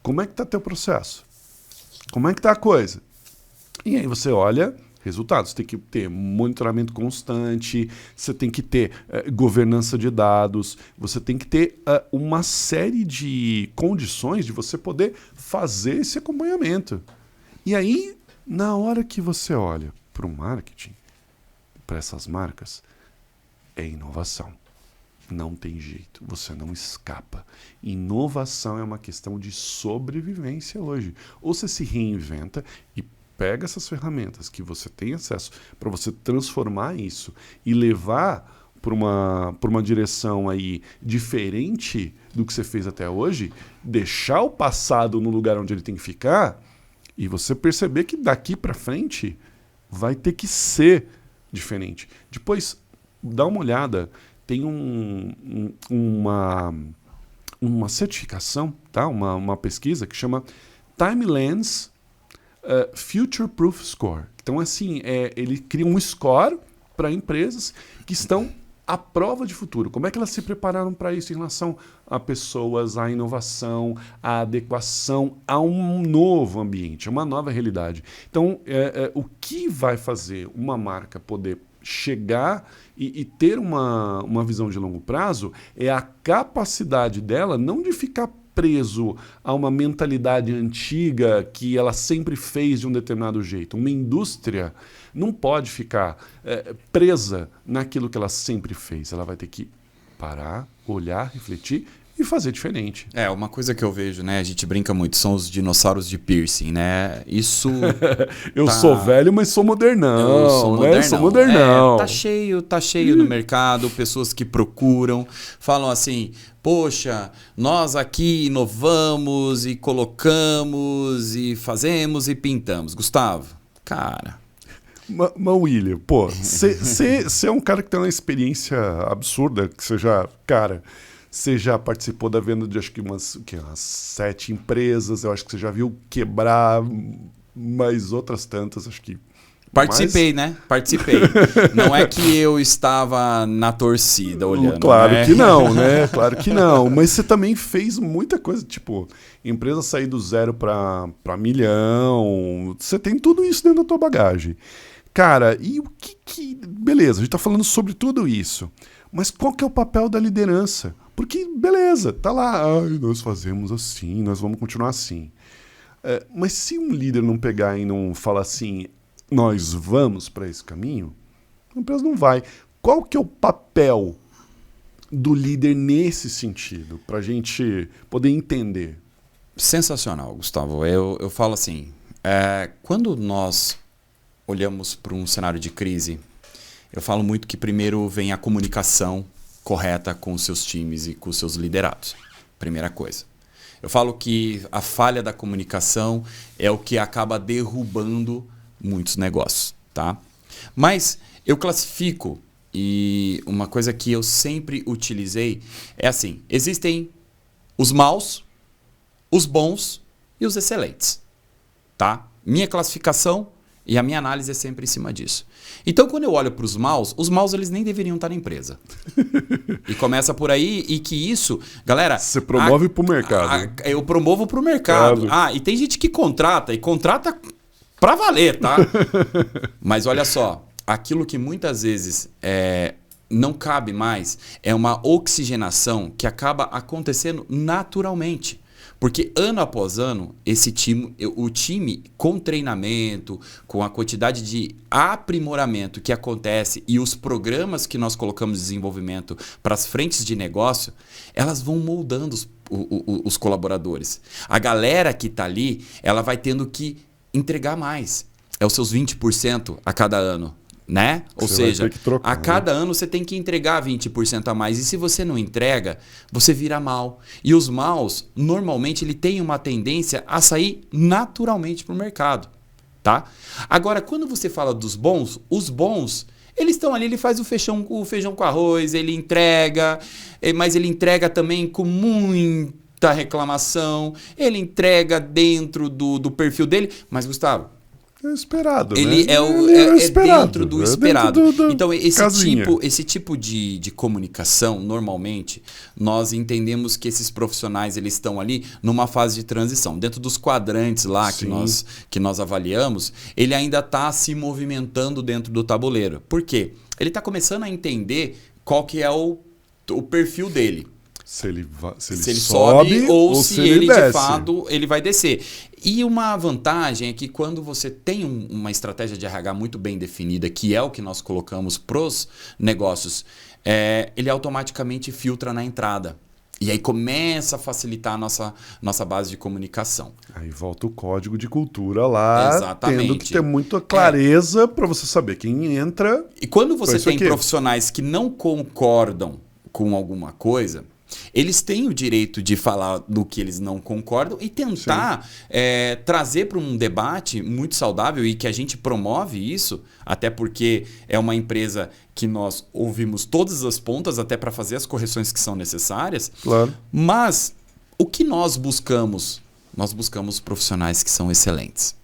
Como é que está teu processo? Como é que está a coisa? E aí você olha resultados. Você tem que ter monitoramento constante, você tem que ter governança de dados, você tem que ter uma série de condições de você poder fazer esse acompanhamento. E aí, na hora que você olha para o marketing, para essas marcas, é inovação. Não tem jeito, você não escapa. Inovação é uma questão de sobrevivência hoje. Ou você se reinventa e pega essas ferramentas que você tem acesso para você transformar isso e levar para uma direção aí diferente do que você fez até hoje, deixar o passado no lugar onde ele tem que ficar e você perceber que daqui para frente vai ter que ser diferente. Depois, dá uma olhada. Tem uma certificação, tá? uma pesquisa que chama Timelens Future Proof Score. Então, assim, ele cria um score para empresas que estão à prova de futuro. Como é que elas se prepararam para isso em relação a pessoas, à inovação, à adequação a um novo ambiente, a uma nova realidade. Então, o que vai fazer uma marca poder chegar e ter uma visão de longo prazo é a capacidade dela não de ficar preso a uma mentalidade antiga que ela sempre fez de um determinado jeito. Uma indústria não pode ficar presa naquilo que ela sempre fez. Ela vai ter que parar, olhar, refletir e fazer diferente. Uma coisa que eu vejo, né? A gente brinca muito, são os dinossauros de piercing, né? Isso... Eu sou velho, mas sou modernão. Eu sou modernão. Né? Sou modernão. Tá cheio no mercado, pessoas que procuram, falam assim, poxa, nós aqui inovamos e colocamos e fazemos e pintamos. Gustavo, cara... Mas William, pô, você é um cara que tem uma experiência absurda, que você já... Cara... Você já participou da venda de acho que umas 7 empresas. Eu acho que você já viu quebrar mais outras tantas, acho que. Participei, né? Participei. Não é que eu estava na torcida olhando. Claro, né? que não, né? Claro que não. Mas você também fez muita coisa, tipo, empresa sair do 0 para 1 milhão. Você tem tudo isso dentro da tua bagagem. Cara, e o que... Beleza, a gente tá falando sobre tudo isso. Mas qual que é o papel da liderança? Porque, beleza, tá lá, nós fazemos assim, nós vamos continuar assim. Mas se um líder não pegar e não falar assim, nós vamos para esse caminho, a empresa não vai. Qual que é o papel do líder nesse sentido, para a gente poder entender? Sensacional, Gustavo. Eu falo assim, quando nós olhamos para um cenário de crise, eu falo muito que primeiro vem a comunicação correta com os seus times e com os seus liderados. Primeira coisa. Eu falo que a falha da comunicação é o que acaba derrubando muitos negócios, tá? Mas eu classifico, e uma coisa que eu sempre utilizei é assim, existem os maus, os bons e os excelentes, tá? Minha classificação e a minha análise é sempre em cima disso. Então, quando eu olho para os maus eles nem deveriam estar na empresa. E começa por aí, e que isso, galera... Você promove para o mercado. Eu promovo para o mercado. E tem gente que contrata, e contrata para valer, tá? Mas olha só, aquilo que muitas vezes não cabe mais é uma oxigenação que acaba acontecendo naturalmente. Porque ano após ano, o time com treinamento, com a quantidade de aprimoramento que acontece e os programas que nós colocamos de desenvolvimento para as frentes de negócio, elas vão moldando os colaboradores. A galera que está ali, ela vai tendo que entregar mais. É os seus 20% a cada ano. Né? Ou seja, a cada ano você tem que entregar 20% a mais. E se você não entrega, você vira mal. E os maus, normalmente, ele tem uma tendência a sair naturalmente para o mercado. Tá? Agora, quando você fala dos bons, os bons, eles estão ali, ele faz o feijão com arroz, ele entrega, mas ele entrega também com muita reclamação, ele entrega dentro do perfil dele. Mas, Gustavo, é esperado, ele né? é dentro do esperado. Dentro então, esse tipo de comunicação, normalmente, nós entendemos que esses profissionais eles estão ali numa fase de transição. Dentro dos quadrantes lá que nós avaliamos, ele ainda está se movimentando dentro do tabuleiro. Por quê? Ele está começando a entender qual que é o perfil dele. Se ele sobe ou se ele desce. De fato ele vai descer. E uma vantagem é que quando você tem uma estratégia de RH muito bem definida, que é o que nós colocamos para os negócios, ele automaticamente filtra na entrada. E aí começa a facilitar a nossa base de comunicação. Aí volta o código de cultura lá, exatamente. Tendo que ter muita clareza para você saber quem entra. E quando você tem profissionais que não concordam com alguma coisa, eles têm o direito de falar do que eles não concordam e tentar trazer para um debate muito saudável e que a gente promove isso, até porque é uma empresa que nós ouvimos todas as pontas até para fazer as correções que são necessárias. Claro. Mas o que nós buscamos? Nós buscamos profissionais que são excelentes.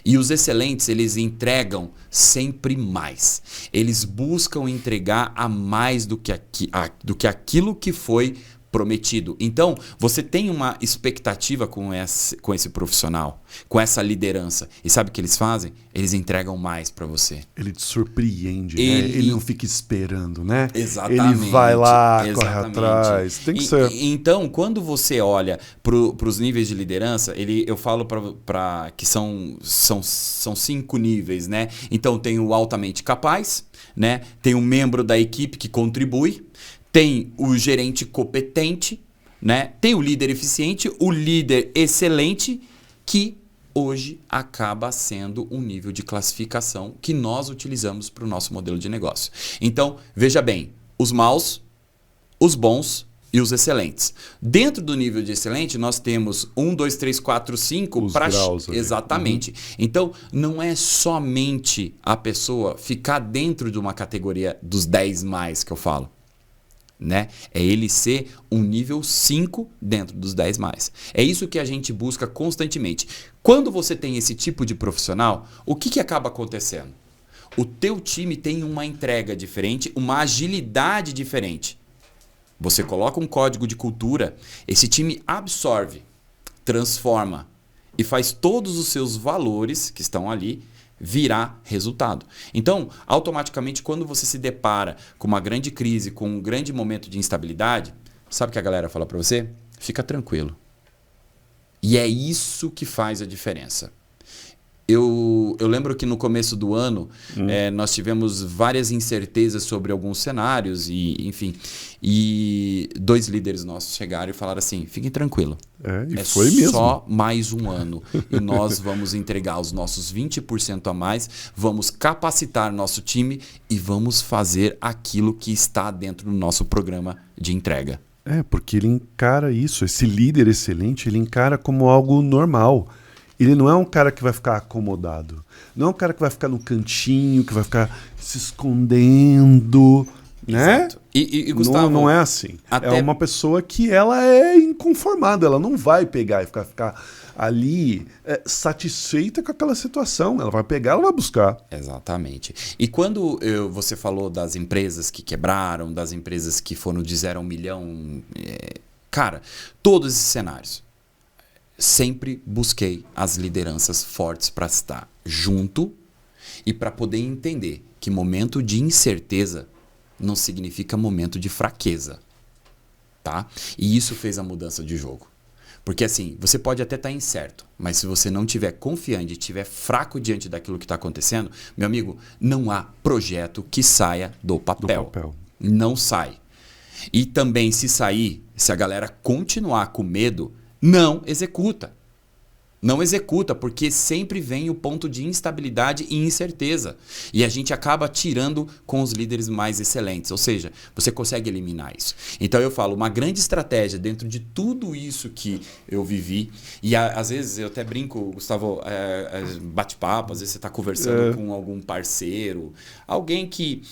E os excelentes, eles entregam sempre mais. Eles buscam entregar a mais do que aquilo que foi prometido. Então, você tem uma expectativa com esse profissional, com essa liderança. E sabe o que eles fazem? Eles entregam mais para você. Ele te surpreende, né? Ele não fica esperando, né? Exatamente. Ele vai lá, corre atrás. Tem que ser. Então, quando você olha para os níveis de liderança, eu falo para que são 5 níveis, né? Então, tem o altamente capaz, né? Tem o membro da equipe que contribui, tem o gerente competente, né? Tem o líder eficiente, o líder excelente, que hoje acaba sendo um nível de classificação que nós utilizamos para o nosso modelo de negócio. Então, veja bem, os maus, os bons e os excelentes. Dentro do nível de excelente, nós temos 1, 2, 3, 4, 5 para... Exatamente. Então, não é somente a pessoa ficar dentro de uma categoria dos 10 mais que eu falo. né? É ele ser um nível 5 dentro dos 10 mais. É isso que a gente busca constantemente. Quando você tem esse tipo de profissional, o que acaba acontecendo? O teu time tem uma entrega diferente, uma agilidade diferente. Você coloca um código de cultura, esse time absorve, transforma e faz todos os seus valores que estão ali virar resultado. Então, automaticamente, quando você se depara com uma grande crise, com um grande momento de instabilidade, sabe o que a galera fala para você? Fica tranquilo. E é isso que faz a diferença. Eu lembro que no começo do ano nós tivemos várias incertezas sobre alguns cenários e, enfim, e 2 líderes nossos chegaram e falaram assim, fiquem tranquilo, foi mesmo. Só mais um ano e nós vamos entregar os nossos 20% a mais, vamos capacitar nosso time e vamos fazer aquilo que está dentro do nosso programa de entrega. Porque ele encara isso, esse líder excelente, ele encara como algo normal. Ele não é um cara que vai ficar acomodado. Não é um cara que vai ficar no cantinho, que vai ficar se escondendo, né? Exato. E Gustavo, não é assim. É uma pessoa que ela é inconformada. Ela não vai pegar e ficar ali satisfeita com aquela situação. Ela vai pegar, ela vai buscar. Exatamente. E quando você falou das empresas que quebraram, das empresas que foram de 0 a 1 milhão, cara, todos esses cenários. Sempre busquei as lideranças fortes para estar junto e para poder entender que momento de incerteza não significa momento de fraqueza, tá? E isso fez a mudança de jogo. Porque assim, você pode até estar incerto, mas se você não estiver confiante, estiver fraco diante daquilo que está acontecendo, meu amigo, não há projeto que saia do papel. Não sai. E também se sair, se a galera continuar com medo, não executa. Não executa, porque sempre vem o ponto de instabilidade e incerteza. E a gente acaba tirando com os líderes mais excelentes. Ou seja, você consegue eliminar isso. Então eu falo, uma grande estratégia dentro de tudo isso que eu vivi, e às vezes eu até brinco, Gustavo, bate-papo, às vezes você está conversando com algum parceiro, alguém que...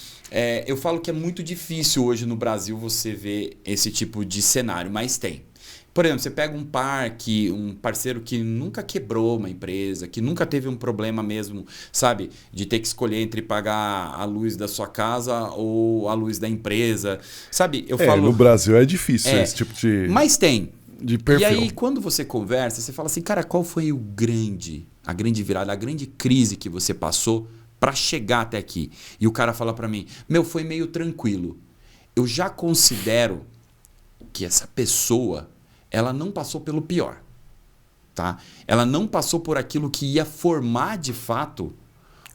eu falo que é muito difícil hoje no Brasil você ver esse tipo de cenário, mas tem. Por exemplo, você pega um parceiro que nunca quebrou uma empresa, que nunca teve um problema mesmo, sabe? De ter que escolher entre pagar a luz da sua casa ou a luz da empresa, sabe? Eu falo, no Brasil é difícil esse tipo de... Mas tem. De perfil. E aí, quando você conversa, você fala assim, cara, qual foi a grande virada, a grande crise que você passou para chegar até aqui? E o cara fala para mim, foi meio tranquilo. Eu já considero que essa pessoa... ela não passou pelo pior, tá? Ela não passou por aquilo que ia formar, de fato,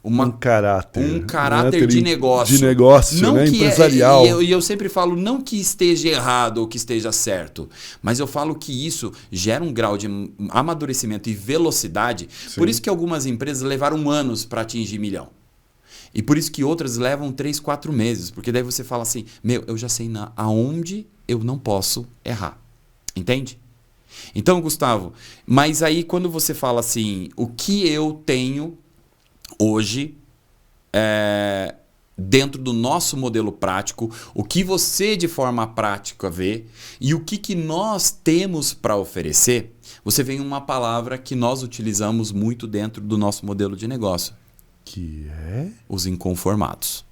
um caráter de negócio. De negócio, não, né? Empresarial. E eu sempre falo, não que esteja errado ou que esteja certo, mas eu falo que isso gera um grau de amadurecimento e velocidade. Sim. Por isso que algumas empresas levaram anos para atingir 1 milhão. E por isso que outras levam 3, 4 meses. Porque daí você fala assim, eu já sei aonde eu não posso errar. Entende? Então, Gustavo, mas aí quando você fala assim, o que eu tenho hoje dentro do nosso modelo prático, o que você de forma prática vê e o que nós temos para oferecer, você vem uma palavra que nós utilizamos muito dentro do nosso modelo de negócio. Que é? Os inconformados.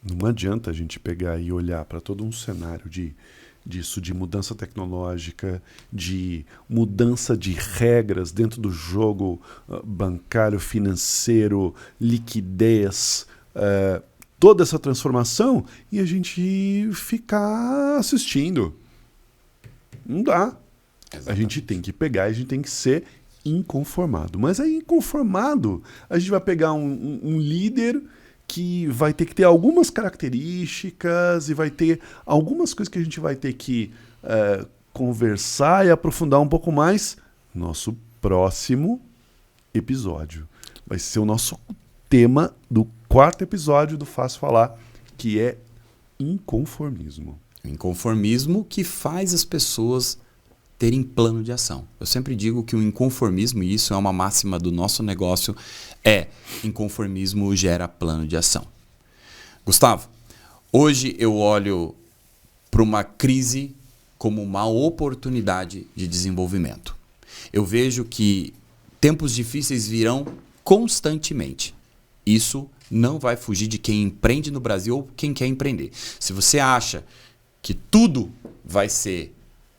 Não adianta a gente pegar e olhar para todo um cenário disso, de mudança tecnológica, de mudança de regras dentro do jogo bancário, financeiro, liquidez, toda essa transformação, e a gente ficar assistindo. Não dá. Exatamente. A gente tem que pegar, a gente tem que ser inconformado. Mas aí, inconformado, a gente vai pegar um líder que vai ter que ter algumas características e vai ter algumas coisas que a gente vai ter que conversar e aprofundar um pouco mais. Nosso próximo episódio vai ser o nosso tema do 4º episódio do Fácil Falar, que é inconformismo. Inconformismo que faz as pessoas terem plano de ação. Eu sempre digo que o inconformismo, e isso é uma máxima do nosso negócio, inconformismo gera plano de ação. Gustavo, Hoje eu olho para uma crise como uma oportunidade de desenvolvimento. Eu vejo que tempos difíceis virão constantemente. Isso não vai fugir de quem empreende no Brasil ou quem quer empreender. Se você acha que tudo vai ser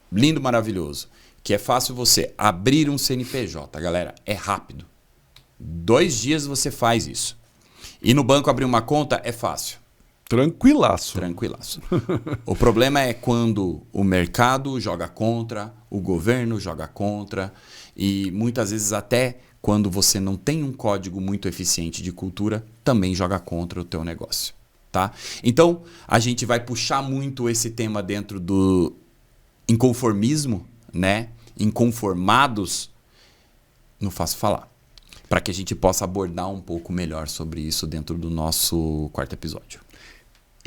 lindo, maravilhoso, que é fácil você abrir um CNPJ, galera, é rápido. 2 dias você faz isso. E no banco abrir uma conta é fácil. Tranquilaço. Tranquilaço. O problema é quando o mercado joga contra, o governo joga contra e muitas vezes até quando você não tem um código muito eficiente de cultura, também joga contra o teu negócio, tá? Então, a gente vai puxar muito esse tema dentro do inconformismo, né? Inconformados no Faço Falar, para que a gente possa abordar um pouco melhor sobre isso dentro do nosso 4º episódio.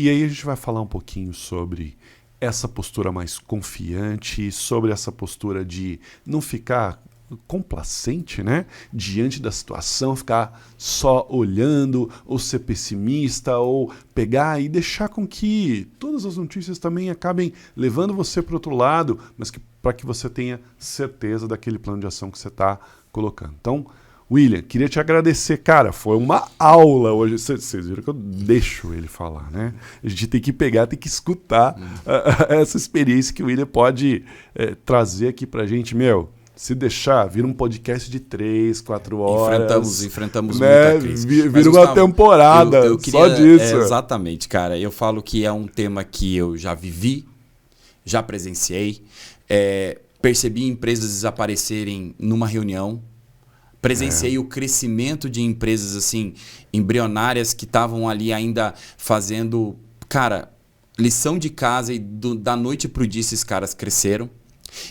E aí a gente vai falar um pouquinho sobre essa postura mais confiante, sobre essa postura de não ficar complacente, né? Diante da situação, ficar só olhando, ou ser pessimista, ou pegar e deixar com que todas as notícias também acabem levando você para o outro lado, mas para que você tenha certeza daquele plano de ação que você está colocando. Então, William, queria te agradecer, cara, foi uma aula hoje, vocês viram que eu deixo ele falar, né? A gente tem que pegar, tem que escutar essa experiência que o William pode trazer aqui pra gente, se deixar, vira um podcast de 3, 4 horas. Enfrentamos né? muita crise. Vira uma temporada eu queria, só disso. Exatamente, cara, eu falo que é um tema que eu já vivi, já presenciei, percebi empresas desaparecerem numa reunião. Presenciei o crescimento de empresas assim embrionárias que estavam ali ainda fazendo, cara, lição de casa e da noite pro dia esses caras cresceram.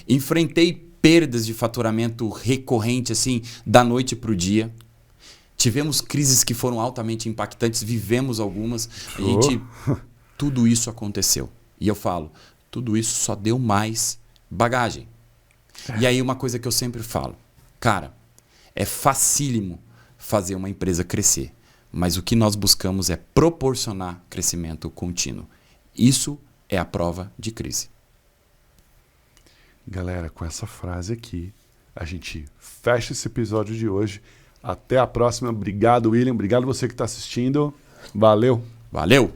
Enfrentei perdas de faturamento recorrente assim da noite pro dia. Tivemos crises que foram altamente impactantes, vivemos algumas. Tudo isso aconteceu. E eu falo, tudo isso só deu mais bagagem. E aí uma coisa que eu sempre falo, cara, é facílimo fazer uma empresa crescer, mas o que nós buscamos é proporcionar crescimento contínuo. Isso é a prova de crise. Galera, com essa frase aqui, a gente fecha esse episódio de hoje. Até a próxima. Obrigado, William. Obrigado você que está assistindo. Valeu. Valeu.